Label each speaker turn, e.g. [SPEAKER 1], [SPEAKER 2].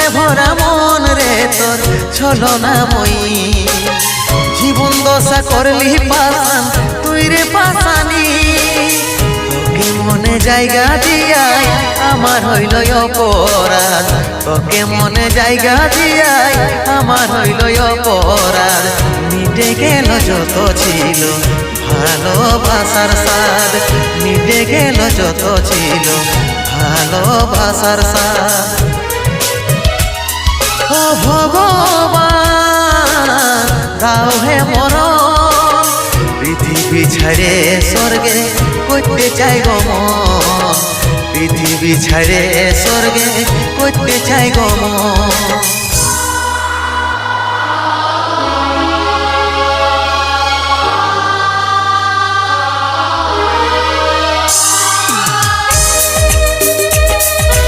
[SPEAKER 1] ছলে ভরা মন রে তোর ছলনা মই জীবন দশা করলি পাশান তুই রে পাশানি তোকে মনে জায়গা দিয়াই আমার হইল অপরাধ তোকে মনে জায়গা দিয়াই আমার হইল অপরাধ মিটে গেল যত ছিল ভালোবাসার স্বাদ মিটে গেল যত ছিল ভালোবাসার স্বাদ ও ভগবান দাও হে মরণ পৃথিবী ছাড়ে স্বর্গে করতে চাই গো মন পৃথিবী ছাড়ে স্বর্গে করতে চাই গো মন